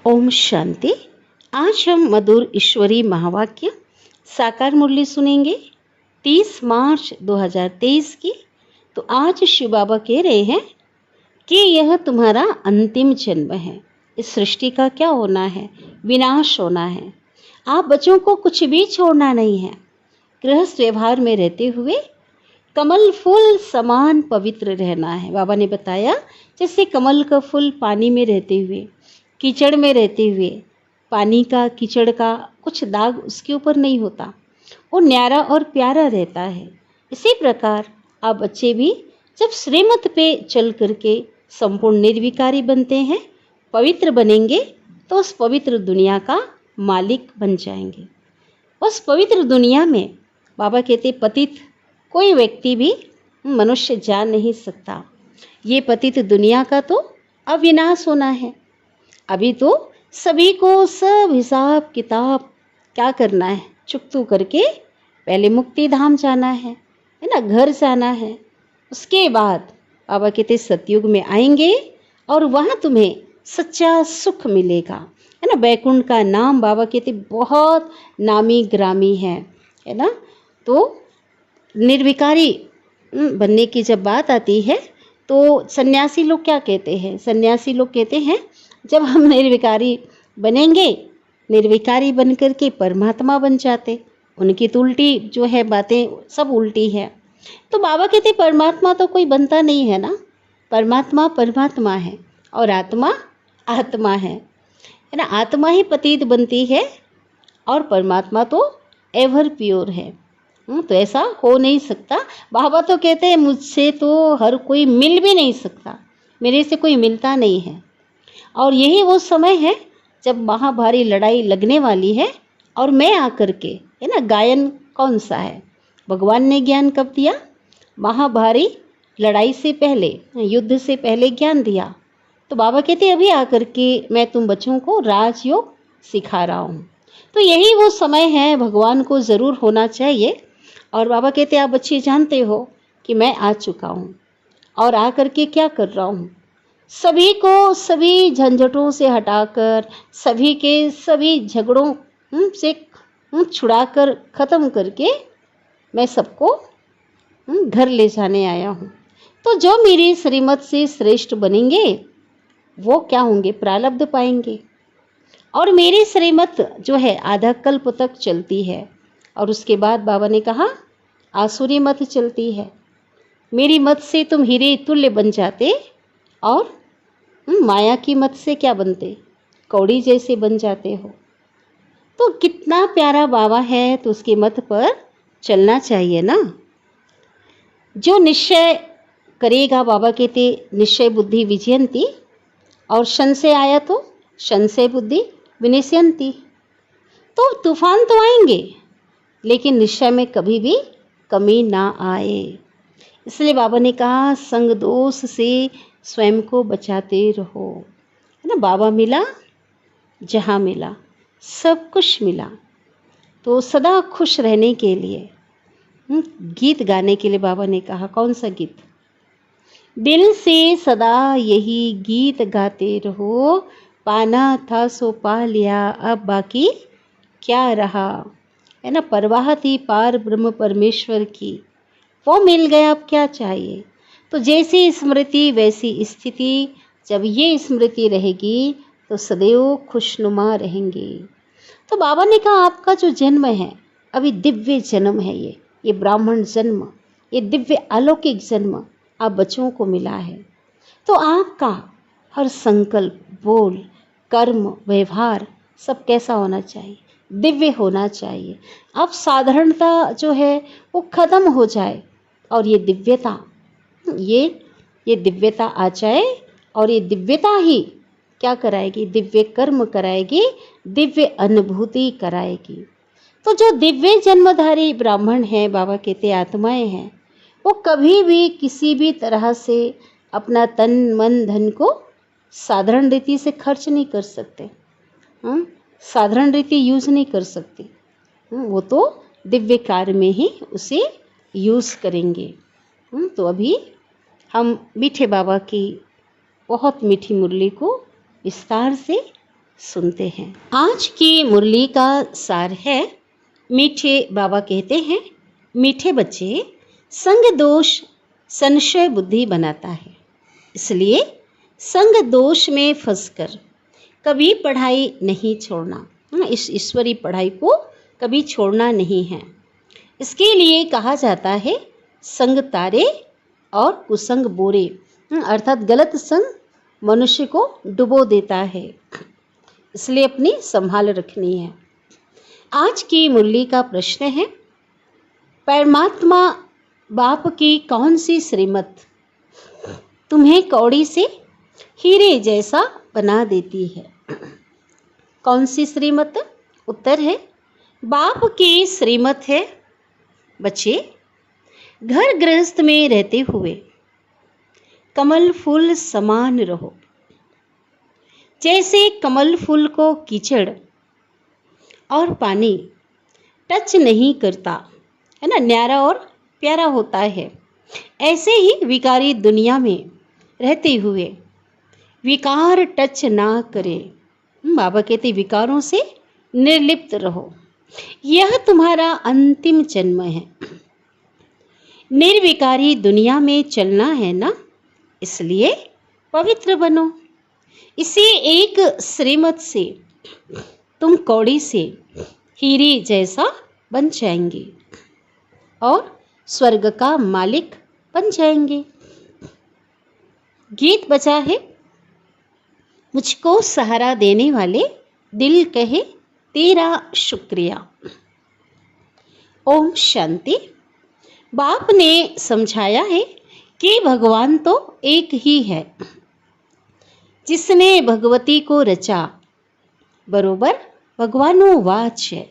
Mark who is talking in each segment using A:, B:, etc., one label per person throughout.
A: ओम शांति। आज हम मधुर ईश्वरी महावाक्य साकार मुरली सुनेंगे 30 मार्च 2023 की। तो आज शिव बाबा कह रहे हैं कि यह तुम्हारा अंतिम जन्म है। इस सृष्टि का क्या होना है? विनाश होना है। आप बच्चों को कुछ भी छोड़ना नहीं है। गृहस्थ व्यवहार में रहते हुए कमल फूल समान पवित्र रहना है। बाबा ने बताया जैसे कमल का फूल पानी में रहते हुए, कीचड़ में रहते हुए, पानी का कीचड़ का कुछ दाग उसके ऊपर नहीं होता, वो न्यारा और प्यारा रहता है। इसी प्रकार आप बच्चे भी जब श्रीमत पे चल करके संपूर्ण निर्विकारी बनते हैं, पवित्र बनेंगे, तो उस पवित्र दुनिया का मालिक बन जाएंगे। उस पवित्र दुनिया में बाबा कहते पतित कोई व्यक्ति भी मनुष्य जा नहीं सकता। ये पतित दुनिया का तो अविनाश होना है। अभी तो सभी को सब हिसाब किताब क्या करना है, चुकतू करके पहले मुक्ति धाम जाना है ना, घर जाना है। उसके बाद बाबा कहते सतयुग में आएंगे और वहाँ तुम्हें सच्चा सुख मिलेगा, है ना। बैकुंठ का नाम बाबा कहते बहुत नामी ग्रामी है ना। तो निर्विकारी बनने की जब बात आती है तो सन्यासी लोग क्या कहते हैं? सन्यासी लोग कहते हैं जब हम निर्विकारी बनेंगे, निर्विकारी बन कर के परमात्मा बन जाते। उनकी तो उल्टी जो है बातें सब उल्टी है। तो बाबा कहते परमात्मा तो कोई बनता नहीं है ना। परमात्मा परमात्मा है और आत्मा आत्मा है ना। आत्मा ही पतित बनती है और परमात्मा तो एवर प्योर है। तो ऐसा हो नहीं सकता। बाबा तो कहते हैं मुझसे तो हर कोई मिल भी नहीं सकता, मेरे से कोई मिलता नहीं है। और यही वो समय है जब महाभारी लड़ाई लगने वाली है और मैं आकर के, है ना। गायन कौन सा है? भगवान ने ज्ञान कब दिया? महाभारी लड़ाई से पहले, युद्ध से पहले ज्ञान दिया। तो बाबा कहते अभी आकर के मैं तुम बच्चों को राजयोग सिखा रहा हूँ। तो यही वो समय है, भगवान को ज़रूर होना चाहिए। और बाबा कहते आप बच्चे जानते हो कि मैं आ चुका हूँ और आकर के क्या कर रहा हूँ, सभी को सभी झंझटों से हटाकर, सभी के सभी झगड़ों से छुड़ाकर ख़त्म करके मैं सबको घर ले जाने आया हूँ। तो जो मेरी श्रीमत से श्रेष्ठ बनेंगे वो क्या होंगे? प्रारब्ध पाएंगे। और मेरी श्रीमत जो है आधा कल्प तक चलती है और उसके बाद बाबा ने कहा आसुरी मत चलती है। मेरी मत से तुम हीरे तुल्य बन जाते और माया की मत से क्या बनते? कौड़ी जैसे बन जाते हो। तो कितना प्यारा बाबा है, तो उसकी मत पर चलना चाहिए ना। जो निश्चय करेगा, बाबा कहते निश्चय बुद्धि विजयंती, और संशय आया तो संशय बुद्धि विनश्यंती। तो तूफान तो आएंगे लेकिन निश्चय में कभी भी कमी ना आए। इसलिए बाबा ने कहा संग दोष से स्वयं को बचाते रहो, है ना। बाबा मिला, जहाँ मिला सब कुछ मिला। तो सदा खुश रहने के लिए गीत गाने के लिए बाबा ने कहा। कौन सा गीत? दिल से सदा यही गीत गाते रहो, पाना था सो पा लिया अब बाकी क्या रहा, है ना। परवाह थी पार ब्रह्म परमेश्वर की, वो मिल गया अब क्या चाहिए। तो जैसी स्मृति वैसी स्थिति, जब ये स्मृति रहेगी तो सदैव खुशनुमा रहेंगे। तो बाबा ने कहा आपका जो जन्म है अभी दिव्य जन्म है, ये ब्राह्मण जन्म, ये दिव्य अलौकिक जन्म आप बच्चों को मिला है। तो आपका हर संकल्प, बोल, कर्म, व्यवहार सब कैसा होना चाहिए? दिव्य होना चाहिए। अब साधारणता जो है वो खत्म हो जाए और ये दिव्यता, ये दिव्यता आ जाए। और ये दिव्यता ही क्या कराएगी? दिव्य कर्म कराएगी, दिव्य अनुभूति कराएगी। तो जो दिव्य जन्मधारी ब्राह्मण हैं, बाबा कहते आत्माएं हैं, वो कभी भी किसी भी तरह से अपना तन मन धन को साधारण रीति से खर्च नहीं कर सकते। साधारण रीति यूज़ नहीं कर सकते। वो तो दिव्य कार्य में ही उसे यूज़ करेंगे। तो अभी हम मीठे बाबा की बहुत मीठी मुरली को विस्तार से सुनते हैं। आज की मुरली का सार है, मीठे बाबा कहते हैं, मीठे बच्चे, संग दोष संशय बुद्धि बनाता है, इसलिए संग दोष में फंसकर कभी पढ़ाई नहीं छोड़ना। इस ईश्वरी पढ़ाई को कभी छोड़ना नहीं है। इसके लिए कहा जाता है संग तारे और कुसंग बोरे, अर्थात गलत संग मनुष्य को डुबो देता है, इसलिए अपनी संभाल रखनी है। आज की मुरली का प्रश्न है, परमात्मा बाप की कौन सी श्रीमत तुम्हें कौड़ी से हीरे जैसा बना देती है? कौन सी श्रीमत? उत्तर है बाप की श्रीमत है, बच्चे, घर गृहस्थ में रहते हुए कमल फूल समान रहो। जैसे कमल फूल को कीचड़ और पानी टच नहीं करता है ना, न्यारा और प्यारा होता है, ऐसे ही विकारी दुनिया में रहते हुए विकार टच ना करे। बाबा कहते विकारों से निर्लिप्त रहो, यह तुम्हारा अंतिम जन्म है। निर्विकारी दुनिया में चलना है ना, इसलिए पवित्र बनो। इसी एक श्रीमत से तुम कौड़ी से हीरे जैसा बन जाएंगे और स्वर्ग का मालिक बन जाएंगे। गीत बजा है, मुझको सहारा देने वाले दिल कहे तेरा शुक्रिया। ओम शांति। बाप ने समझाया है कि भगवान तो एक ही है, जिसने भगवती को रचा बरोबर भगवानोवाच है।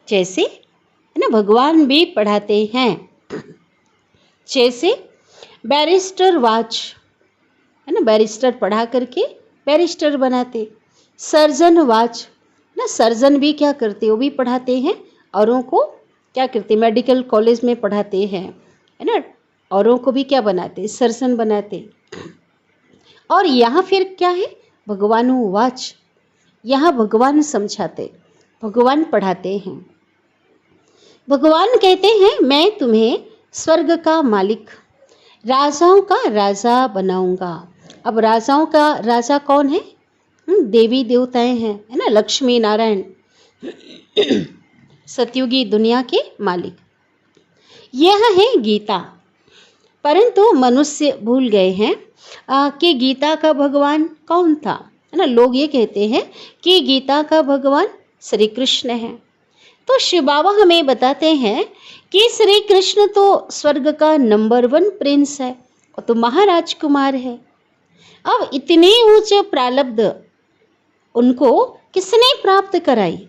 A: जैसे है ना, भगवान भी पढ़ाते हैं, जैसे बैरिस्टर वाच है ना, बैरिस्टर पढ़ा करके बैरिस्टर बनाते। सर्जन वाच ना, सर्जन भी क्या करते, वो भी पढ़ाते हैं, औरों को क्या करते, मेडिकल कॉलेज में पढ़ाते हैं है ना, औरों को भी क्या बनाते, सर्जन बनाते। और यहाँ फिर क्या है, भगवानोवाच, यहाँ भगवान समझाते, भगवान पढ़ाते हैं। भगवान कहते हैं मैं तुम्हें स्वर्ग का मालिक, राजाओं का राजा बनाऊंगा। अब राजाओं का राजा कौन है? देवी देवताएं हैं है ना, लक्ष्मी नारायण, सतयुगी दुनिया के मालिक। यह है गीता। परंतु मनुष्य भूल गए हैं कि गीता का भगवान कौन था, है ना। लोग ये कहते हैं कि गीता का भगवान श्री कृष्ण है। तो शिव बाबा हमें बताते हैं कि श्री कृष्ण तो स्वर्ग का नंबर 1 प्रिंस है, और तो महाराज कुमार है। अब इतने ऊंचे प्रारब्ध उनको किसने प्राप्त कराई?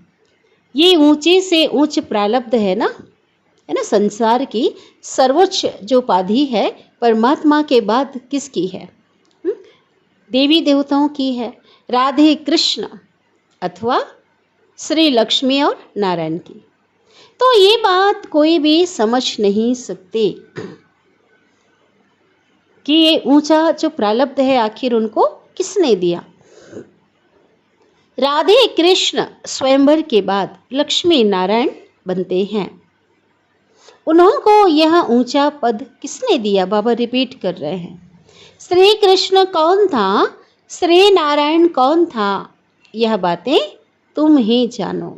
A: ये ऊंचे से ऊंच प्रारब्ध है ना, संसार की सर्वोच्च जो उपाधि है परमात्मा के बाद किसकी है? देवी देवताओं की है, राधे कृष्ण अथवा श्री लक्ष्मी और नारायण की। तो ये बात कोई भी समझ नहीं सकते कि ये ऊंचा जो प्रारब्ध है आखिर उनको किसने दिया। राधे कृष्ण स्वयंवर के बाद लक्ष्मी नारायण बनते हैं। उन्होंने यह ऊंचा पद किसने दिया? बाबा रिपीट कर रहे हैं, श्री कृष्ण कौन था, श्री नारायण कौन था, यह बातें तुम ही जानो,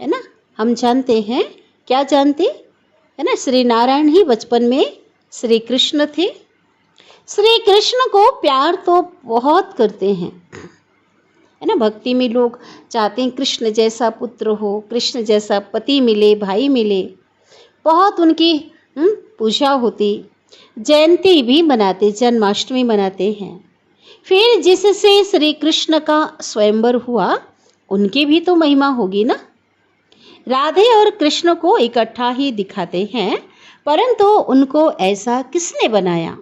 A: है ना। हम जानते हैं, क्या जानते है ना, श्री नारायण ही बचपन में श्री कृष्ण थे। श्री कृष्ण को प्यार तो बहुत करते हैं, है ना। भक्ति में लोग चाहते हैं कृष्ण जैसा पुत्र हो, कृष्ण जैसा पति मिले, भाई मिले, बहुत उनकी पूजा होती, जयंती भी मनाते, जन्माष्टमी मनाते हैं। फिर जिससे श्री कृष्ण का स्वयंवर हुआ उनकी भी तो महिमा होगी ना। राधे और कृष्ण को इकट्ठा ही दिखाते हैं, परंतु उनको ऐसा किसने बनाया?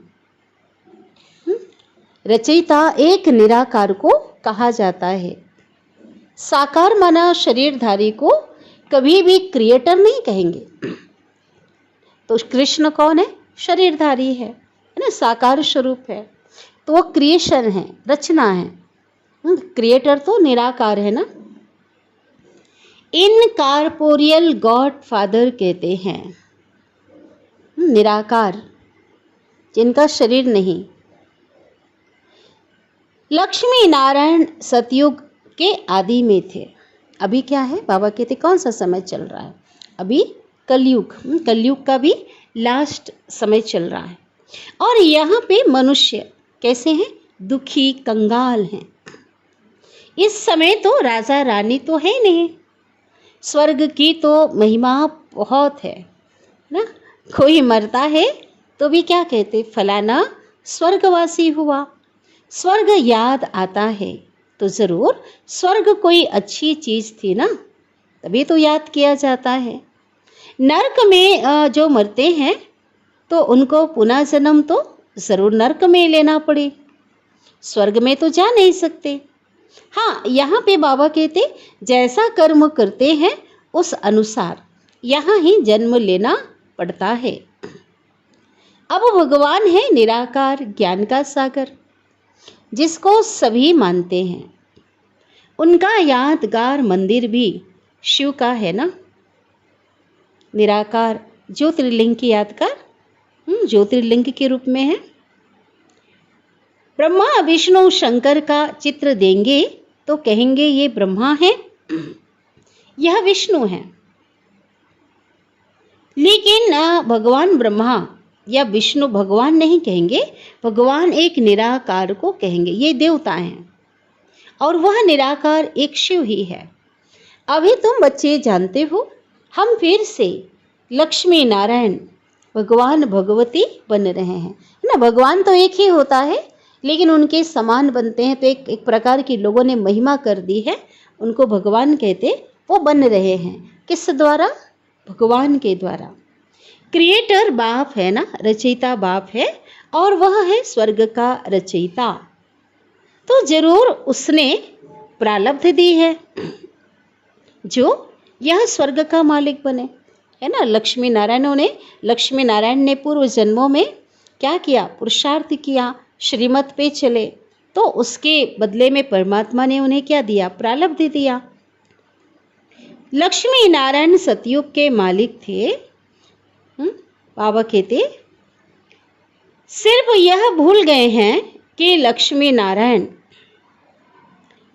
A: रचयिता एक निराकार को कहा जाता है। साकार माना शरीरधारी को कभी भी क्रिएटर नहीं कहेंगे। तो कृष्ण कौन है? शरीरधारी है ना, साकार स्वरूप है, तो वो क्रिएशन है, रचना है। क्रिएटर तो निराकार है ना। इनकॉर्पोरियल गॉड फादर कहते हैं, निराकार जिनका शरीर नहीं। लक्ष्मी नारायण सतयुग के आदि में थे। अभी क्या है, बाबा कहते कौन सा समय चल रहा है, अभी कलयुग, कलयुग का भी लास्ट समय चल रहा है। और यहाँ पे मनुष्य कैसे हैं, दुखी कंगाल हैं। इस समय तो राजा रानी तो है नहीं, स्वर्ग की तो महिमा बहुत है ना। कोई मरता है तो भी क्या कहते, फलाना स्वर्गवासी हुआ। स्वर्ग याद आता है तो ज़रूर स्वर्ग कोई अच्छी चीज़ थी ना, तभी तो याद किया जाता है। नरक में जो मरते हैं तो उनको पुनः जन्म तो ज़रूर नरक में लेना पड़े, स्वर्ग में तो जा नहीं सकते। हाँ, यहाँ पे बाबा कहते जैसा कर्म करते हैं उस अनुसार यहाँ ही जन्म लेना पड़ता है। अब भगवान है निराकार ज्ञान का सागर, जिसको सभी मानते हैं। उनका यादगार मंदिर भी शिव का है ना। निराकार ज्योतिर्लिंग की यादगार ज्योतिर्लिंग के रूप में है। ब्रह्मा विष्णु शंकर का चित्र देंगे तो कहेंगे ये ब्रह्मा है, यह विष्णु है। लेकिन भगवान ब्रह्मा या विष्णु भगवान नहीं कहेंगे, भगवान एक निराकार को कहेंगे, ये देवता हैं और वह निराकार एक शिव ही है। अभी तुम बच्चे जानते हो, हम फिर से लक्ष्मी नारायण भगवान भगवती बन रहे हैं ना। भगवान तो एक ही होता है, लेकिन उनके समान बनते हैं तो एक प्रकार की लोगों ने महिमा कर दी है, उनको भगवान कहते, वो बन रहे हैं। किस द्वारा, भगवान के द्वारा। क्रिएटर बाप है ना, रचयिता बाप है और वह है स्वर्ग का रचयिता, तो जरूर उसने प्रारब्ध दी है जो यह स्वर्ग का मालिक बने, है ना। लक्ष्मी नारायण ने पूर्व जन्मों में क्या किया, पुरुषार्थ किया, श्रीमत पे चले, तो उसके बदले में परमात्मा ने उन्हें क्या दिया, प्रारब्ध दिया। लक्ष्मी नारायण सतयुग के मालिक थे। बाबा कहते सिर्फ यह भूल गए हैं कि लक्ष्मी नारायण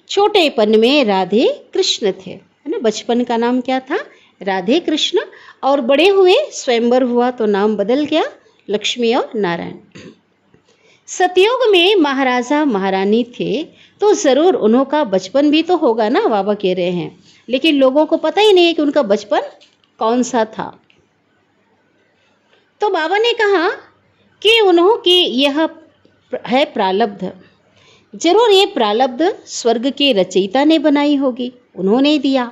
A: छोटेपन में राधे कृष्ण थे, है ना। बचपन का नाम क्या था, राधे कृष्ण, और बड़े हुए स्वयंवर हुआ तो नाम बदल गया लक्ष्मी और नारायण। सतयुग में महाराजा महारानी थे तो ज़रूर उन्होंने बचपन भी तो होगा ना, बाबा कह रहे हैं, लेकिन लोगों को पता ही नहीं है कि उनका बचपन कौन सा था। तो बाबा ने कहा कि उन्हों की यह है प्रारब्ध, जरूर ये प्रारब्ध स्वर्ग के रचयिता ने बनाई होगी, उन्होंने दिया।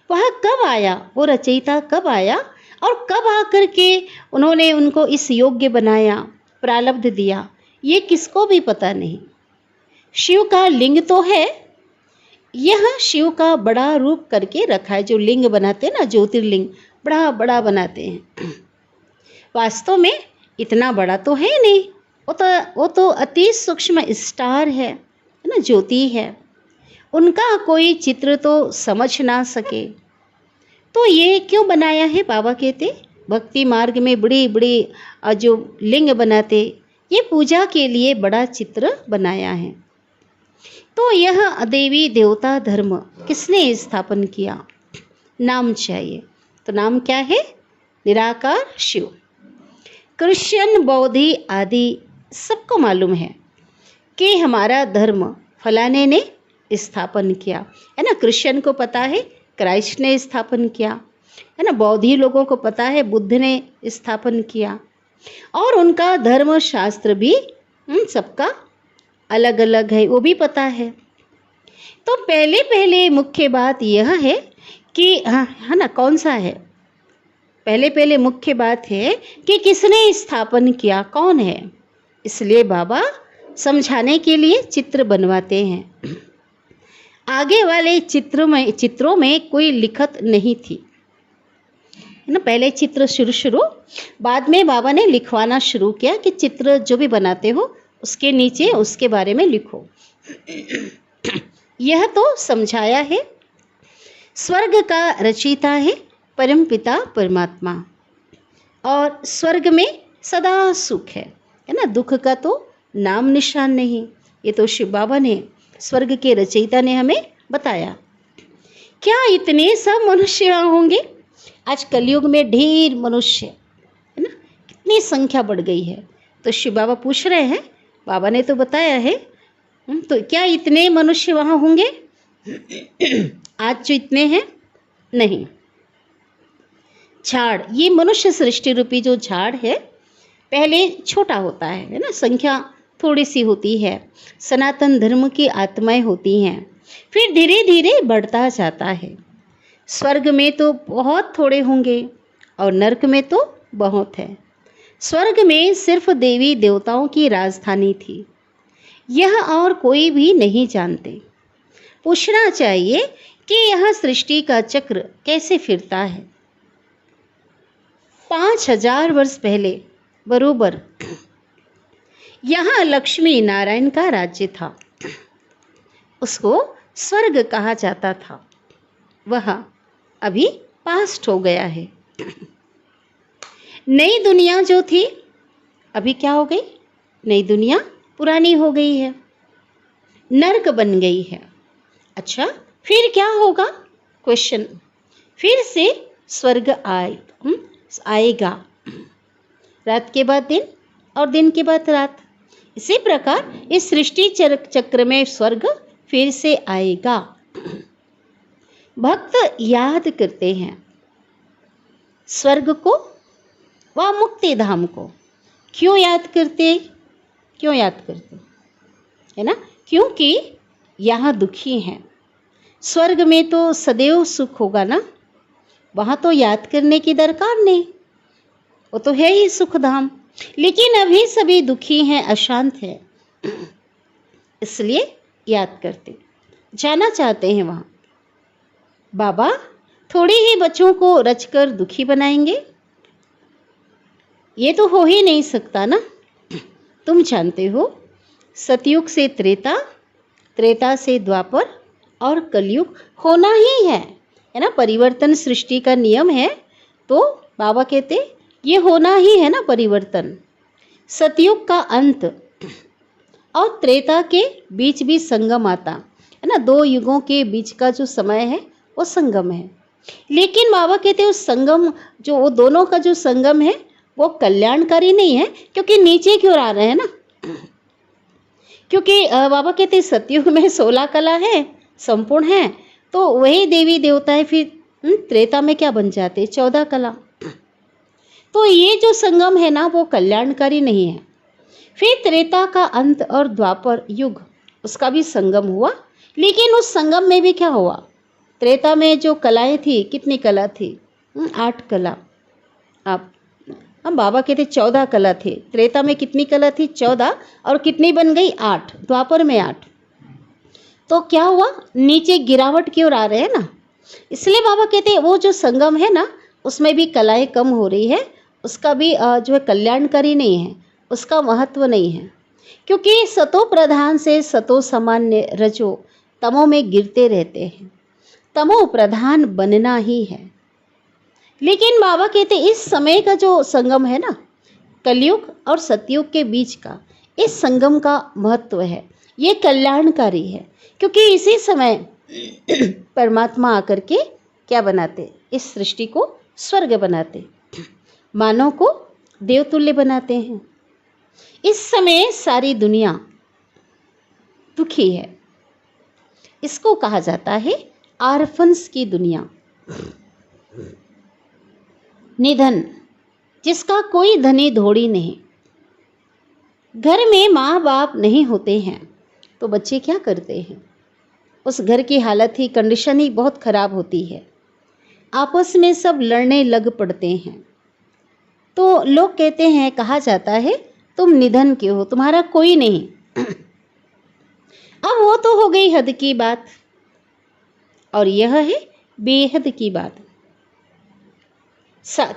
A: वह कब आया, वो रचयिता कब आया और कब आकर के उन्होंने उनको इस योग्य बनाया, प्रारब्ध दिया, ये किसको भी पता नहीं। शिव का लिंग तो है, यह शिव का बड़ा रूप करके रखा है। जो लिंग बनाते हैं ना, ज्योतिर्लिंग बड़ा बड़ा बनाते हैं, वास्तव में इतना बड़ा तो है नहीं, वो तो अति सूक्ष्म स्टार है ना, ज्योति है। उनका कोई चित्र तो समझ ना सके, तो ये क्यों बनाया है। बाबा कहते भक्ति मार्ग में बड़ी बड़ी जो लिंग बनाते, ये पूजा के लिए बड़ा चित्र बनाया है। तो यह देवी देवता धर्म किसने स्थापन किया, नाम चाहिए, तो नाम क्या है, निराकार शिव। क्रिश्चियन बौद्धि आदि सबको मालूम है कि हमारा धर्म फलाने ने स्थापन किया, है ना। क्रिश्चियन को पता है क्राइस्ट ने स्थापन किया, है ना। बौद्धि लोगों को पता है बुद्ध ने स्थापन किया, और उनका धर्म शास्त्र भी सबका अलग अलग है, वो भी पता है। तो पहले मुख्य बात यह है कि है ना, कौन सा है, पहले मुख्य बात है कि किसने स्थापन किया, कौन है। इसलिए बाबा समझाने के लिए चित्र बनवाते हैं। आगे वाले चित्रों में कोई लिखत नहीं थी, है ना। पहले चित्र शुरू, बाद में बाबा ने लिखवाना शुरू किया कि चित्र जो भी बनाते हो उसके नीचे उसके बारे में लिखो। यह तो समझाया है। स्वर्ग का रचयिता है परमपिता परमात्मा, और स्वर्ग में सदा सुख है ना। दुख का तो नाम निशान नहीं। ये तो शिव बाबा ने, स्वर्ग के रचयिता ने हमें बताया। क्या इतने सब मनुष्य होंगे? आज कलयुग में ढेर मनुष्य है ना, कितनी संख्या बढ़ गई है। तो शिव बाबा पूछ रहे हैं, बाबा ने तो बताया है, तो क्या इतने मनुष्य वहाँ होंगे आज जो इतने हैं? नहीं। झाड़, ये मनुष्य सृष्टि रूपी जो झाड़ है, पहले छोटा होता है ना, संख्या थोड़ी सी होती है। सनातन धर्म की आत्माएं होती हैं, फिर धीरे धीरे बढ़ता जाता है। स्वर्ग में तो बहुत थोड़े होंगे और नरक में तो बहुत है। स्वर्ग में सिर्फ देवी देवताओं की राजधानी थी, यह और कोई भी नहीं जानते। पूछना चाहिए कि यह सृष्टि का चक्र कैसे फिरता है। 5000 वर्ष पहले बरोबर यहाँ लक्ष्मी नारायण का राज्य था, उसको स्वर्ग कहा जाता था। वह अभी पास्ट हो गया है। नई दुनिया जो थी अभी क्या हो गई? नई दुनिया पुरानी हो गई है, नरक बन गई है। अच्छा, फिर क्या होगा? क्वेश्चन। फिर से स्वर्ग आएगा। रात के बाद दिन और दिन के बाद रात। इसी प्रकार इस सृष्टि चक्र में स्वर्ग फिर से आएगा। भक्त याद करते हैं स्वर्ग को व मुक्ति धाम को। क्यों याद करते? क्यों याद करते है ना? क्योंकि यहाँ दुखी हैं। स्वर्ग में तो सदैव सुख होगा ना, वहाँ तो याद करने की दरकार नहीं, वो तो है ही सुख धाम। लेकिन अभी सभी दुखी हैं, अशांत हैं, इसलिए याद करते, जाना चाहते हैं वहाँ। बाबा थोड़ी ही बच्चों को रचकर दुखी बनाएंगे? ये तो हो ही नहीं सकता ना। तुम जानते हो, सतयुग से त्रेता, त्रेता से द्वापर और कलयुग होना ही है ना। परिवर्तन सृष्टि का नियम है, तो बाबा कहते ये होना ही है ना परिवर्तन। सतयुग का अंत और त्रेता के बीच भी संगम आता है ना। दो युगों के बीच का जो समय है वो संगम है। लेकिन बाबा कहते उस संगम, जो वो दोनों का जो संगम है वो कल्याणकारी नहीं है, क्योंकि नीचे की ओर आ रहे हैं ना। क्योंकि बाबा कहते सतयुग में 16 कला है, संपूर्ण है, तो वही देवी देवता है। फिर त्रेता में क्या बन जाते? 14 कला। तो ये जो संगम है ना वो कल्याणकारी नहीं है। फिर त्रेता का अंत और द्वापर युग, उसका भी संगम हुआ। लेकिन उस संगम में भी क्या हुआ? त्रेता में जो कलाएं थी, कितनी कला थी? 8 कला। आप हम बाबा कहते 14 कला थी। त्रेता में कितनी कला थी? 14। और कितनी बन गई? 8। द्वापर में 8। तो क्या हुआ? नीचे गिरावट की ओर आ रहे हैं ना। इसलिए बाबा कहते हैं वो जो संगम है ना, उसमें भी कलाएं कम हो रही है, उसका भी जो है कल्याणकारी नहीं है, उसका महत्व नहीं है। क्योंकि सतो प्रधान से सतो सामान्य रजो तमो में गिरते रहते हैं। तमो प्रधान बनना ही है। लेकिन बाबा कहते इस समय का जो संगम है ना, कलयुग और सतयुग के बीच का, इस संगम का महत्व है, ये कल्याणकारी है। क्योंकि इसी समय परमात्मा आकर के क्या बनाते? इस सृष्टि को स्वर्ग बनाते, मानव को देवतुल्य बनाते हैं। इस समय सारी दुनिया दुखी है। इसको कहा जाता है आर्फन्स की दुनिया। निधन, जिसका कोई धनी धोड़ी नहीं। घर में माँ बाप नहीं होते हैं तो बच्चे क्या करते हैं? उस घर की हालत ही, कंडीशन ही बहुत खराब होती है। आपस में सब लड़ने लग पड़ते हैं। तो लोग कहते हैं, कहा जाता है तुम निधन के हो, तुम्हारा कोई नहीं। अब वो तो हो गई हद की बात, और यह है बेहद की बात।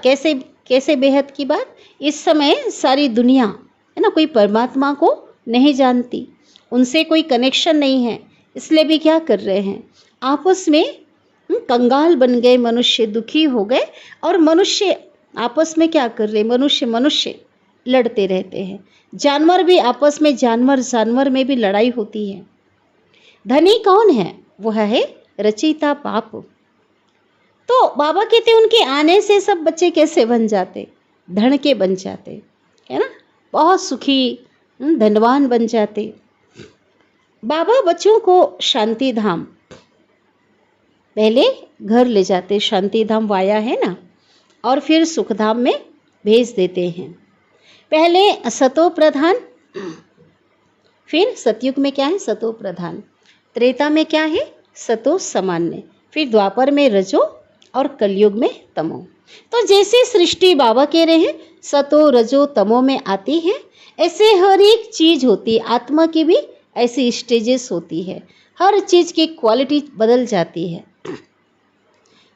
A: कैसे कैसे बेहद की बात? इस समय सारी दुनिया है ना, कोई परमात्मा को नहीं जानती, उनसे कोई कनेक्शन नहीं है, इसलिए भी क्या कर रहे हैं, आपस में कंगाल बन गए, मनुष्य दुखी हो गए और मनुष्य आपस में क्या कर रहे, मनुष्य मनुष्य लड़ते रहते हैं। जानवर भी आपस में, जानवर जानवर में भी लड़ाई होती है। धनी कौन है, वह है रचयिता पाप। तो बाबा कहते उनके आने से सब बच्चे कैसे बन जाते, धन के बन जाते, है ना, बहुत सुखी धनवान बन जाते। बाबा बच्चों को शांति धाम पहले घर ले जाते, शांति धाम वाया है ना, और फिर सुख धाम में भेज देते हैं। पहले सतो प्रधान, फिर सतयुग में क्या है, सतो प्रधान, त्रेता में क्या है, सतो सामान्य, फिर द्वापर में रजो और कलयुग में तमो। तो जैसे सृष्टि बाबा कह रहे हैं सतो रजो तमो में आती है, ऐसे हर एक चीज होती है, आत्मा की भी ऐसी स्टेजेस होती है, हर चीज की क्वालिटी बदल जाती है।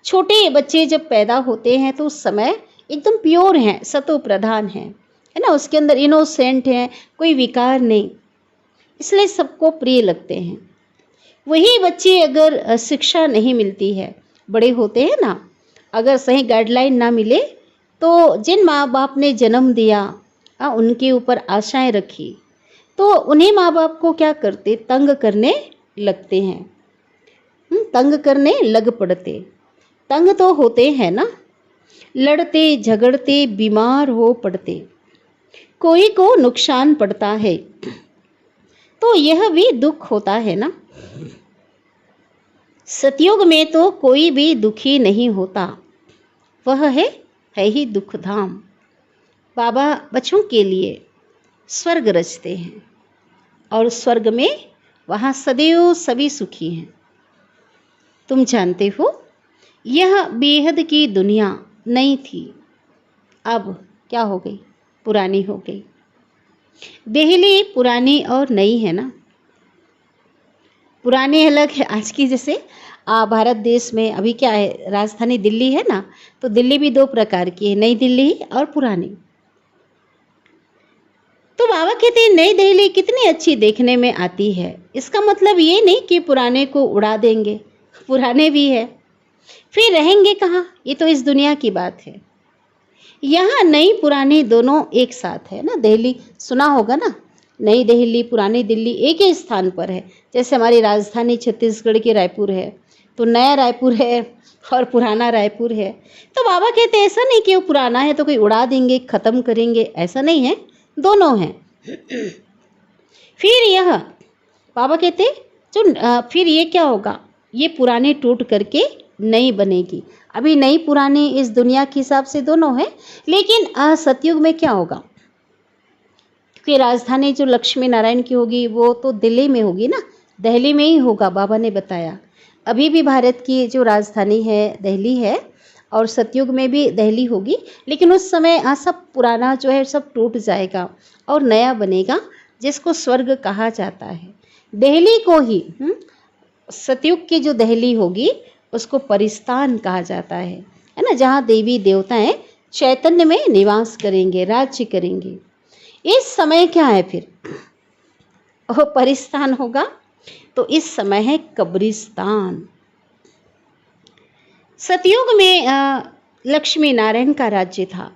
A: छोटे बच्चे जब पैदा होते हैं तो उस समय एकदम प्योर हैं, सतो प्रधान हैं, है ना, उसके अंदर इनोसेंट हैं, कोई विकार नहीं, इसलिए सबको प्रिय लगते हैं। वही बच्चे अगर शिक्षा नहीं मिलती है, बड़े होते हैं ना, अगर सही गाइडलाइन ना मिले तो जिन माँ बाप ने जन्म दिया, उनके ऊपर आशाएं रखी, तो उन्हीं माँ बाप को क्या करते, तंग करने लगते हैं, तंग करने लग पड़ते। तंग तो होते हैं ना, लड़ते झगड़ते बीमार हो पड़ते, कोई को नुकसान पड़ता है, तो यह भी दुख होता है ना। सतयुग में तो कोई भी दुखी नहीं होता, वह है ही दुख धाम। बाबा बच्चों के लिए स्वर्ग रचते हैं और स्वर्ग में वहाँ सदैव सभी सुखी हैं। तुम जानते हो यह बेहद की दुनिया नई थी, अब क्या हो गई, पुरानी हो गई। दिल्ली पुरानी और नई है ना, पुरानी अलग है आज की, जैसे भारत देश में अभी क्या है, राजधानी दिल्ली है ना, तो दिल्ली भी दो प्रकार की है, नई दिल्ली और पुरानी। तो बाबा कहते हैं नई दिल्ली कितनी अच्छी देखने में आती है, इसका मतलब ये नहीं कि पुराने को उड़ा देंगे, पुराने भी है, फिर रहेंगे कहाँ, ये तो इस दुनिया की बात है। यहाँ नई पुरानी दोनों एक साथ है ना। दिल्ली सुना होगा ना, नई दिल्ली पुरानी दिल्ली एक ही स्थान पर है। जैसे हमारी राजधानी छत्तीसगढ़ की रायपुर है, तो नया रायपुर है और पुराना रायपुर है। तो बाबा कहते हैं ऐसा नहीं कि वो पुराना है तो कोई उड़ा देंगे, ख़त्म करेंगे, ऐसा नहीं है, दोनों हैं। फिर यह बाबा कहते जो फिर ये क्या होगा, ये पुरानी टूट करके नई बनेगी। अभी नई पुरानी इस दुनिया के हिसाब से दोनों है, लेकिन सतयुग में क्या होगा, क्योंकि राजधानी जो लक्ष्मी नारायण की होगी वो तो दिल्ली में होगी ना, दिल्ली में ही होगा, बाबा ने बताया। अभी भी भारत की जो राजधानी है दिल्ली है और सतयुग में भी दिल्ली होगी, लेकिन उस समय सब पुराना जो है सब टूट जाएगा और नया बनेगा, जिसको स्वर्ग कहा जाता है। दिल्ली को ही सतयुग की जो दिल्ली होगी उसको परिस्थान कहा जाता है ना, जहाँ देवी देवताएं चैतन्य में निवास करेंगे, राज्य करेंगे। इस समय क्या है फिर, वो परिस्थान होगा, तो इस समय है कब्रिस्तान। सतयुग में लक्ष्मी नारायण का राज्य था,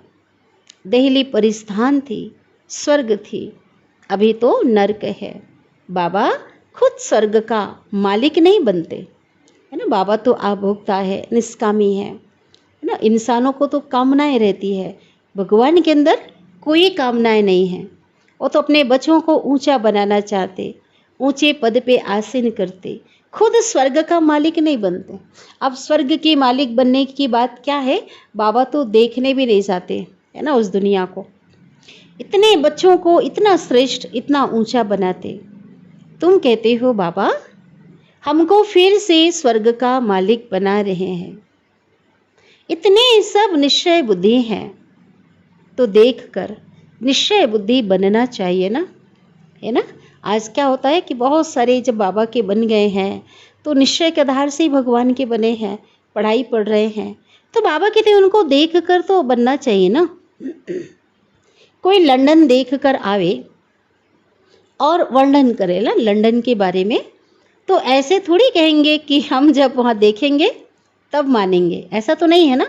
A: दिल्ली परिस्थान थी, स्वर्ग थी, अभी तो नरक है। बाबा खुद स्वर्ग का मालिक नहीं बनते, है ना, बाबा तो अभोक्ता है, निष्कामी है ना। इंसानों को तो कामनाएं रहती है, भगवान के अंदर कोई कामनाएं नहीं है। वो तो अपने बच्चों को ऊंचा बनाना चाहते, ऊंचे पद पे आसीन करते, खुद स्वर्ग का मालिक नहीं बनते। अब स्वर्ग के मालिक बनने की बात क्या है, बाबा तो देखने भी नहीं जाते, है ना, उस दुनिया को। इतने बच्चों को इतना श्रेष्ठ, इतना ऊंचा बनाते। तुम कहते हो बाबा हमको फिर से स्वर्ग का मालिक बना रहे हैं, इतने सब निश्चय बुद्धि हैं, तो देखकर निश्चय बुद्धि बनना चाहिए ना, है ना। आज क्या होता है कि बहुत सारे जब बाबा के बन गए हैं तो निश्चय के आधार से ही भगवान के बने हैं, पढ़ाई पढ़ रहे हैं, तो बाबा कहते हैं उनको देख कर तो बनना चाहिए ना। कोई लंदन देख कर आवे और वर्णन करे ना लंदन के बारे में, तो ऐसे थोड़ी कहेंगे कि हम जब वहाँ देखेंगे तब मानेंगे, ऐसा तो नहीं है ना।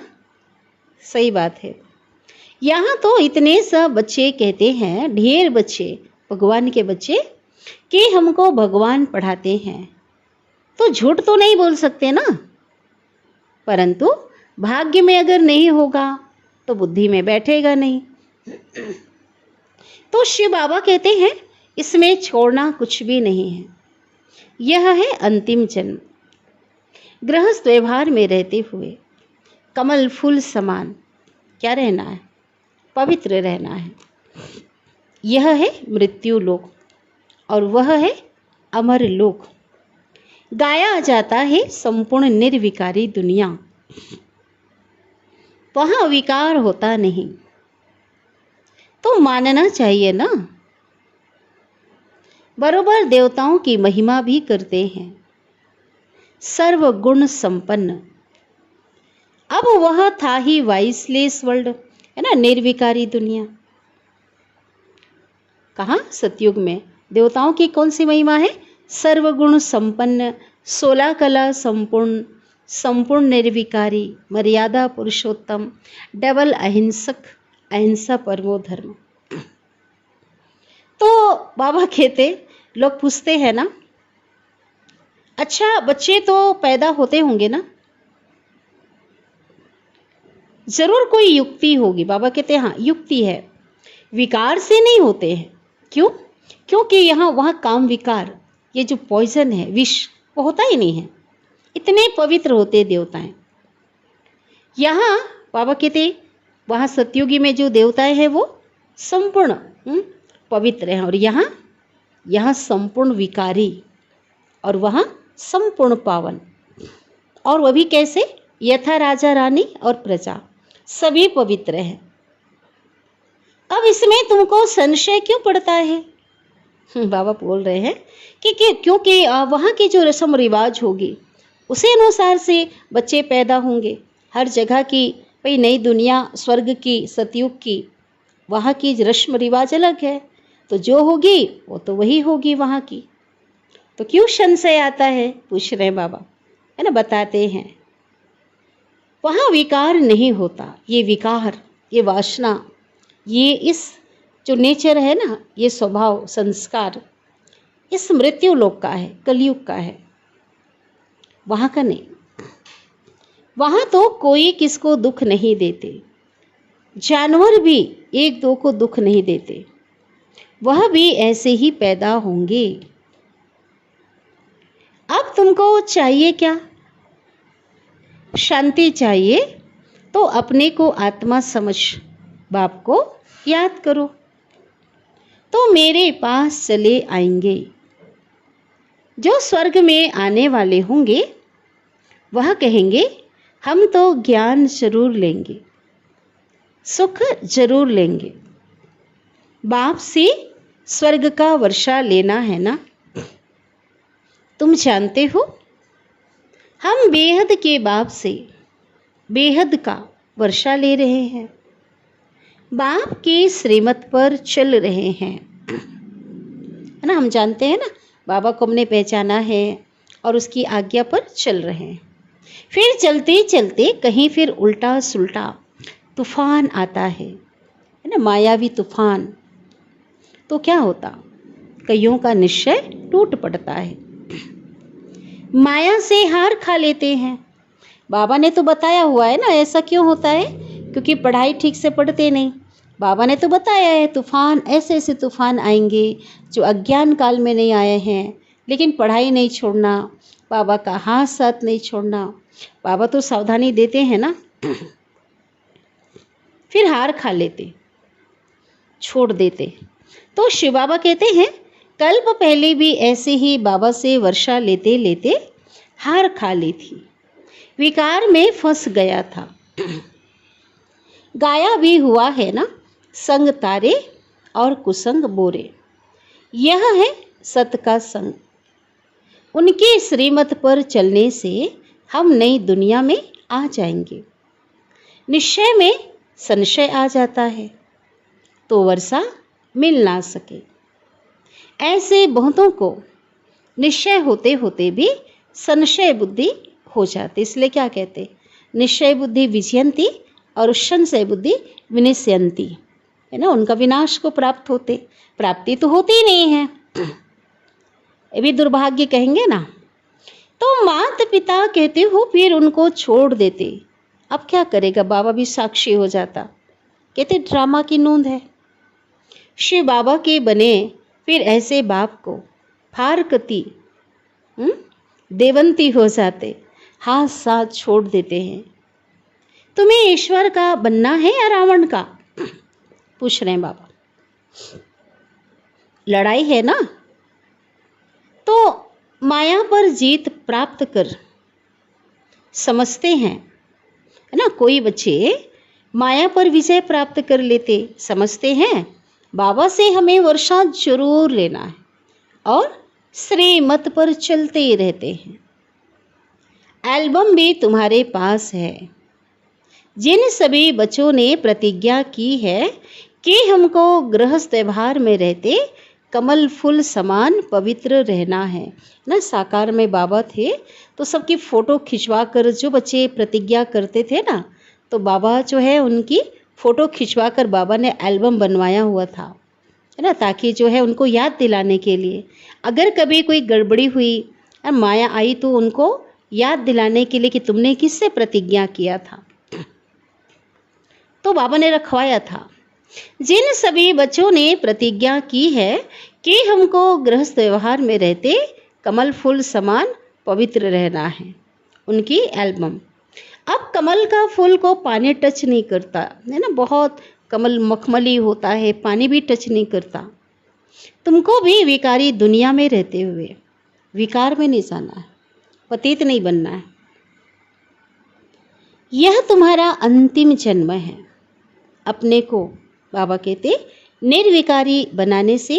A: सही बात है। यहाँ तो इतने सब बच्चे कहते हैं, ढेर बच्चे, भगवान के बच्चे, कि हमको भगवान पढ़ाते हैं, तो झूठ तो नहीं बोल सकते ना। परंतु भाग्य में अगर नहीं होगा तो बुद्धि में बैठेगा नहीं। तो शिव बाबा कहते हैं इसमें छोड़ना कुछ भी नहीं है। यह है अंतिम जन्म। गृहस्थ व्यवहार में रहते हुए कमल फूल समान क्या रहना है? पवित्र रहना है। यह है मृत्यु लोक और वह है अमर लोक। गाया जाता है संपूर्ण निर्विकारी दुनिया, वहाँ विकार होता नहीं। तो मानना चाहिए ना। बरोबर देवताओं की महिमा भी करते हैं, सर्वगुण संपन्न। अब वह था ही वाइसलेस वर्ल्ड, है ना, निर्विकारी दुनिया। कहाँ? सतयुग में देवताओं की कौन सी महिमा है? सर्वगुण संपन्न, 16 कला संपूर्ण, संपूर्ण निर्विकारी, मर्यादा पुरुषोत्तम, डबल अहिंसक, अहिंसा परमो धर्म। तो बाबा कहते, लोग पूछते हैं ना, अच्छा बच्चे तो पैदा होते होंगे ना, जरूर कोई युक्ति होगी। बाबा कहते हैं हाँ युक्ति है, विकार से नहीं होते हैं। क्यों? क्योंकि यहाँ वहाँ काम विकार, ये जो पॉइजन है, विष, वो होता ही नहीं है। इतने पवित्र होते देवताएं। यहाँ बाबा कहते वहाँ सतयुगी में जो देवताएं हैं वो संपूर्ण पवित्र हैं, और यहाँ संपूर्ण विकारी, और वहाँ संपूर्ण पावन। और वह भी कैसे? यथा राजा रानी और प्रजा सभी पवित्र हैं। अब इसमें तुमको संशय क्यों पड़ता है? बाबा बोल रहे हैं कि क्योंकि वहाँ की जो रस्म रिवाज होगी उसे अनुसार से बच्चे पैदा होंगे। हर जगह की भाई नई दुनिया, स्वर्ग की, सतयुग की, वहाँ की रस्म रिवाज अलग है, तो जो होगी वो तो वही होगी वहाँ की। तो क्यों संशय आता है? पूछ रहे हैं बाबा, है ना, बताते हैं। वहाँ विकार नहीं होता। ये विकार, ये वासना, ये इस जो नेचर है ना, ये स्वभाव संस्कार इस मृत्यु लोक का है, कलयुग का है, वहाँ का नहीं। वहाँ तो कोई किसको दुख नहीं देते, जानवर भी एक दो को दुख नहीं देते, वह भी ऐसे ही पैदा होंगे। अब तुमको चाहिए क्या? शांति चाहिए तो अपने को आत्मा समझ बाप को याद करो, तो मेरे पास चले आएंगे। जो स्वर्ग में आने वाले होंगे वह कहेंगे हम तो ज्ञान जरूर लेंगे, सुख जरूर लेंगे, बाप से स्वर्ग का वर्षा लेना है ना। तुम जानते हो हम बेहद के बाप से बेहद का वर्षा ले रहे हैं, बाप के श्रीमत पर चल रहे हैं, है ना। हम जानते हैं ना, बाबा को हमने पहचाना है और उसकी आज्ञा पर चल रहे हैं। फिर चलते चलते कहीं फिर उल्टा सुल्टा तूफान आता है ना, मायावी तूफान। तो क्या होता? कईयों का निश्चय टूट पड़ता है, माया से हार खा लेते हैं। बाबा ने तो बताया हुआ है ना ऐसा क्यों होता है, क्योंकि पढ़ाई ठीक से पढ़ते नहीं। बाबा ने तो बताया है तूफान, ऐसे ऐसे तूफान आएंगे जो अज्ञान काल में नहीं आए हैं, लेकिन पढ़ाई नहीं छोड़ना, बाबा का हाथ साथ नहीं छोड़ना। बाबा तो सावधानी देते हैं ना, फिर हार खा लेते, छोड़ देते। तो शिव बाबा कहते हैं कल्प पहले भी ऐसे ही बाबा से वर्षा लेते लेते हार खा ली थी, विकार में फंस गया था। गाया भी हुआ है ना, संग तारे और कुसंग बोरे, यह है सत का संग। उनके श्रीमत पर चलने से हम नई दुनिया में आ जाएंगे। निश्चय में संशय आ जाता है तो वर्षा मिल ना सके। ऐसे बहुतों को निश्चय होते होते भी संशय बुद्धि हो जाती, इसलिए क्या कहते, निश्चय बुद्धि विजयंती और संशय बुद्धि विनिश्यंती, है ना, उनका विनाश को प्राप्त होते, प्राप्ति तो होती ही नहीं है, ये भी दुर्भाग्य कहेंगे ना। तो माता पिता कहते हो फिर उनको छोड़ देते, अब क्या करेगा, बाबा भी साक्षी हो जाता, कहते ड्रामा की नोंद है। शिव बाबा के बने फिर ऐसे बाप को फारकती देवंती हो जाते, हाथ साथ छोड़ देते हैं। तुम्हें ईश्वर का बनना है या रावण का, पूछ रहे हैं बाबा। लड़ाई है ना, तो माया पर जीत प्राप्त कर समझते हैं, है ना, कोई बच्चे माया पर विजय प्राप्त कर लेते, समझते हैं बाबा से हमें वर्षा जरूर लेना है और श्रीमत पर चलते ही रहते हैं। एल्बम भी तुम्हारे पास है, जिन सभी बच्चों ने प्रतिज्ञा की है कि हमको गृहस्थ व्यवहार में रहते कमल फूल समान पवित्र रहना है ना। साकार में बाबा थे तो सबकी फ़ोटो खिंचवा कर जो बच्चे प्रतिज्ञा करते थे ना, तो बाबा जो है उनकी फ़ोटो खिंचवा कर बाबा ने एल्बम बनवाया हुआ था, है ना, ताकि जो है उनको याद दिलाने के लिए, अगर कभी कोई गड़बड़ी हुई माया आई तो उनको याद दिलाने के लिए कि तुमने किससे प्रतिज्ञा किया था, तो बाबा ने रखवाया था। जिन सभी बच्चों ने प्रतिज्ञा की है कि हमको गृहस्थ व्यवहार में रहते कमल फूल समान पवित्र रहना है, उनकी एल्बम। अब कमल का फूल को पानी टच नहीं करता, है ना, बहुत कमल मखमली होता है, पानी भी टच नहीं करता। तुमको भी विकारी दुनिया में रहते हुए विकार में नहीं जाना है, पतित नहीं बनना है। यह तुम्हारा अंतिम जन्म है। अपने को बाबा कहते निर्विकारी बनाने से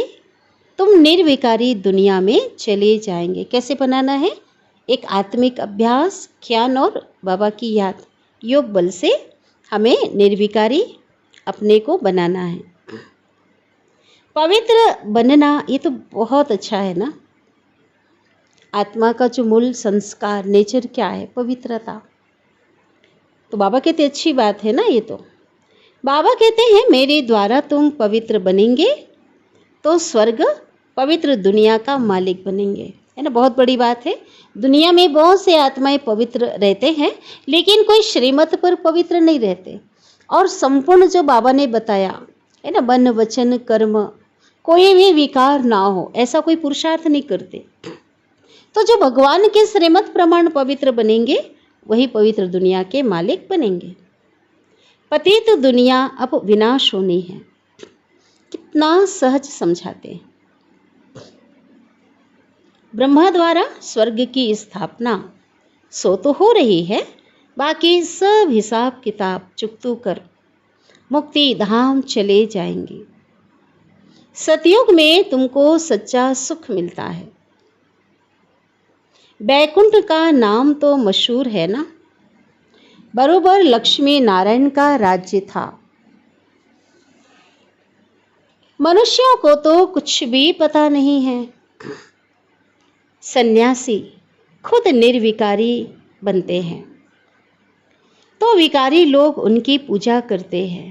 A: तुम निर्विकारी दुनिया में चले जाएंगे। कैसे बनाना है, एक आत्मिक अभ्यास, ज्ञान और बाबा की याद, योग बल से हमें निर्विकारी अपने को बनाना है। पवित्र बनना ये तो बहुत अच्छा है ना। आत्मा का जो मूल संस्कार नेचर क्या है, पवित्रता। तो बाबा कहते अच्छी बात है ना ये तो। बाबा कहते हैं मेरे द्वारा तुम पवित्र बनेंगे तो स्वर्ग पवित्र दुनिया का मालिक बनेंगे, है ना, बहुत बड़ी बात है। दुनिया में बहुत से आत्माएं पवित्र रहते हैं लेकिन कोई श्रीमत पर पवित्र नहीं रहते। और संपूर्ण जो बाबा ने बताया है ना, मन वचन कर्म कोई भी विकार ना हो, ऐसा कोई पुरुषार्थ नहीं करते। तो जो भगवान के श्रीमत प्रमाण पवित्र बनेंगे वही पवित्र दुनिया के मालिक बनेंगे। पतित दुनिया अब विनाश होनी है, कितना सहज समझाते हैं। ब्रह्मा द्वारा स्वर्ग की स्थापना सो तो हो रही है, बाकी सब हिसाब किताब चुकतू कर मुक्ति धाम चले जाएंगे। सतयुग में तुमको सच्चा सुख मिलता है। बैकुंठ का नाम तो मशहूर है ना, बरोबर लक्ष्मी नारायण का राज्य था। मनुष्यों को तो कुछ भी पता नहीं है। सन्यासी खुद निर्विकारी बनते हैं तो विकारी लोग उनकी पूजा करते हैं,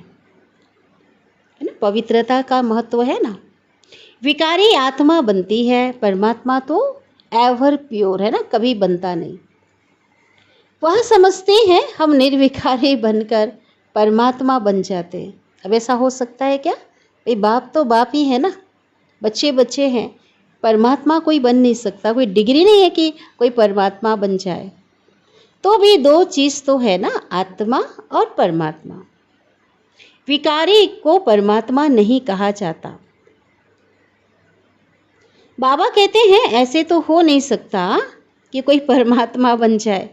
A: है ना, पवित्रता का महत्व है ना। विकारी आत्मा बनती है, परमात्मा तो एवर प्योर है ना, कभी बनता नहीं। वह समझते हैं हम निर्विकारी बनकर परमात्मा बन जाते हैं। अब ऐसा हो सकता है क्या? भाई बाप तो बाप ही है ना, बच्चे बच्चे हैं, परमात्मा कोई बन नहीं सकता। कोई डिग्री नहीं है कि कोई परमात्मा बन जाए। तो भी दो चीज़ तो है ना, आत्मा और परमात्मा। विकारी को परमात्मा नहीं कहा जाता। बाबा कहते हैं ऐसे तो हो नहीं सकता कि कोई परमात्मा बन जाए,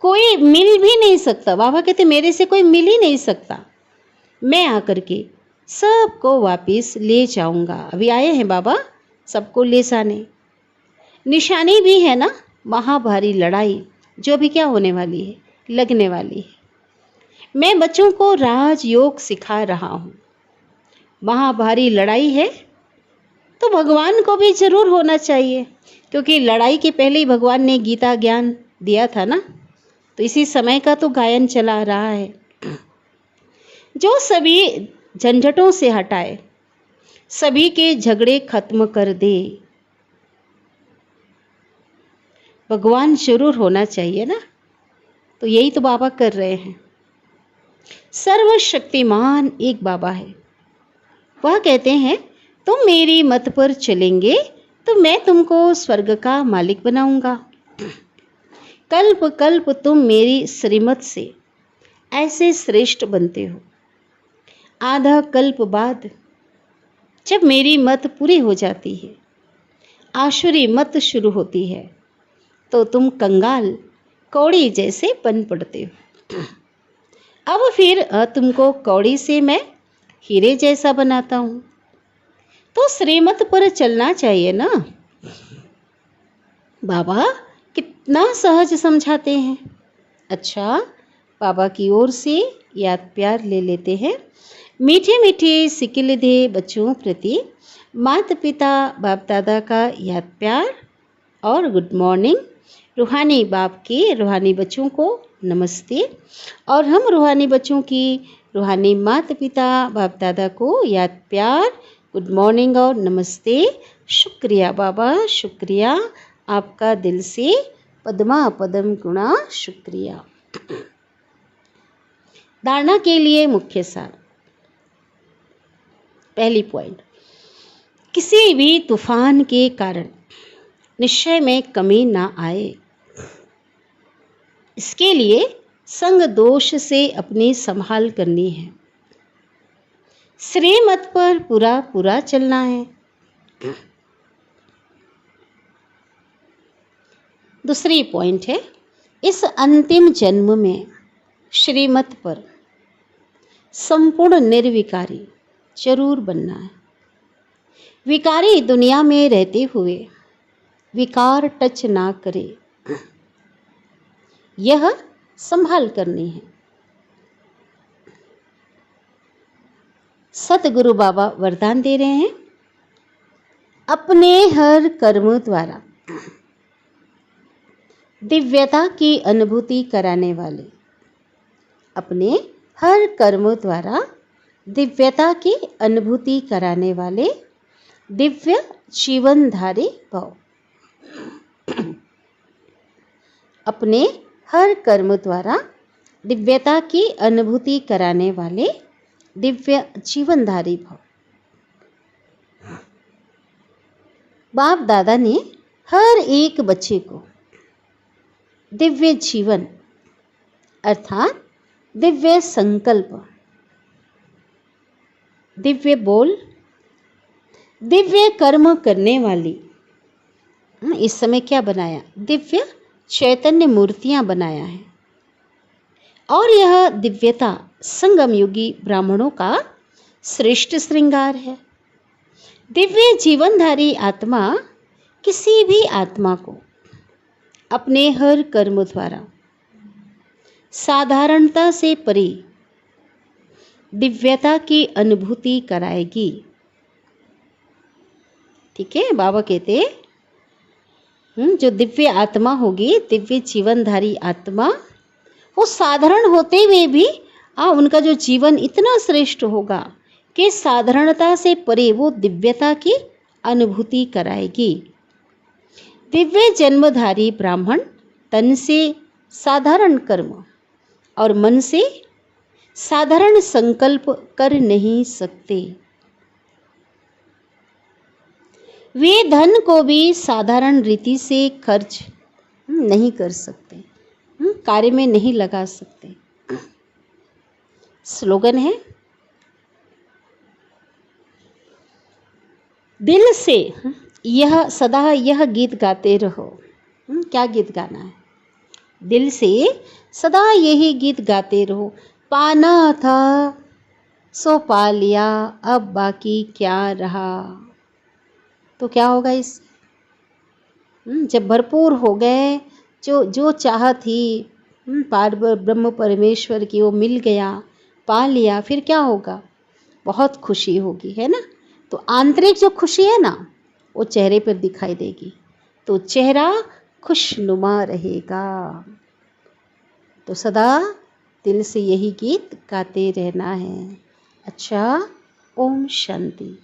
A: कोई मिल भी नहीं सकता। बाबा कहते मेरे से कोई मिल ही नहीं सकता, मैं आकर के सबको वापस ले जाऊंगा। अभी आए हैं बाबा सबको ले जाने। निशानी भी है ना, महाभारी लड़ाई जो भी क्या होने वाली है, लगने वाली है। मैं बच्चों को राजयोग सिखा रहा हूँ। महाभारी लड़ाई है, तो भगवान को भी जरूर होना चाहिए, क्योंकि लड़ाई के पहले ही भगवान ने गीता ज्ञान दिया था ना। तो इसी समय का तो गायन चला रहा है। जो सभी झंझटों से हटाए, सभी के झगड़े खत्म कर दे, भगवान जरूर होना चाहिए ना। तो यही तो बाबा कर रहे हैं। सर्वशक्तिमान एक बाबा है। वह कहते हैं तुम मेरी मत पर चलेंगे तो मैं तुमको स्वर्ग का मालिक बनाऊंगा। कल्प कल्प तुम मेरी श्रीमत से ऐसे श्रेष्ठ बनते हो। आधा कल्प बाद जब मेरी मत पूरी हो जाती है, आसुरी मत शुरू होती है, तो तुम कंगाल कौड़ी जैसे बन पड़ते हो। अब फिर तुमको कौड़ी से मैं हीरे जैसा बनाता हूँ। तो श्रीमत पर चलना चाहिए ना। बाबा कितना सहज समझाते हैं। अच्छा, बाबा की ओर से याद प्यार ले लेते हैं। मीठे मीठे सिकिल दे बच्चों प्रति माता पिता बाप दादा का याद प्यार और गुड मॉर्निंग। रूहानी बाप के रूहानी बच्चों को नमस्ते, और हम रूहानी बच्चों की रूहानी माता पिता बाप दादा को याद प्यार, गुड मॉर्निंग और नमस्ते। शुक्रिया बाबा, शुक्रिया आपका दिल से पद्मा पदम गुणा शुक्रिया। धारणा के लिए मुख्य सार। पहली पॉइंट, किसी भी तूफान के कारण निश्चय में कमी ना आए, इसके लिए संग दोष से अपनी संभाल करनी है। श्रीमत पर पूरा पूरा चलना है। दूसरी पॉइंट है, इस अंतिम जन्म में श्रीमत पर संपूर्ण निर्विकारी जरूर बनना है। विकारी दुनिया में रहते हुए विकार टच ना करे, यह संभाल करनी है। सतगुरु बाबा वरदान दे रहे हैं, अपने हर कर्म द्वारा दिव्यता की अनुभूति कराने वाले, अपने हर कर्म द्वारा दिव्यता की अनुभूति कराने वाले दिव्य जीवनधारी भव। अपने हर कर्म द्वारा दिव्यता की अनुभूति कराने वाले दिव्य जीवनधारी भव। बाप दादा ने हर एक बच्चे को दिव्य जीवन अर्थात दिव्य संकल्प, दिव्य बोल, दिव्य कर्म करने वाली, इस समय क्या बनाया? दिव्य चैतन्य मूर्तियां बनाया है। और यह दिव्यता संगम युगी ब्राह्मणों का श्रेष्ठ श्रृंगार है। दिव्य जीवनधारी आत्मा किसी भी आत्मा को अपने हर कर्म द्वारा साधारणता से परे दिव्यता की अनुभूति कराएगी। ठीक है, बाबा कहते जो दिव्य आत्मा होगी, दिव्य जीवनधारी आत्मा, वो साधारण होते हुए भी उनका जो जीवन इतना श्रेष्ठ होगा कि साधारणता से परे वो दिव्यता की अनुभूति कराएगी। दिव्य जन्मधारी ब्राह्मण तन से साधारण कर्म और मन से साधारण संकल्प कर नहीं सकते। वे धन को भी साधारण रीति से खर्च नहीं कर सकते, कार्य में नहीं लगा सकते। स्लोगन है, दिल से यह सदा यह गीत गाते रहो। क्या गीत गाना है? दिल से सदा यही गीत गाते रहो। पाना था सो पा लिया, अब बाकी क्या रहा। तो क्या होगा इस जब भरपूर हो गए, जो चाह थी पार ब्रह्म परमेश्वर की, वो मिल गया, पा लिया, फिर क्या होगा? बहुत खुशी होगी, है ना। तो आंतरिक जो खुशी है ना, वो चेहरे पर दिखाई देगी, तो चेहरा खुशनुमा रहेगा। तो सदा दिल से यही गीत गाते रहना है। अच्छा, ओम शांति।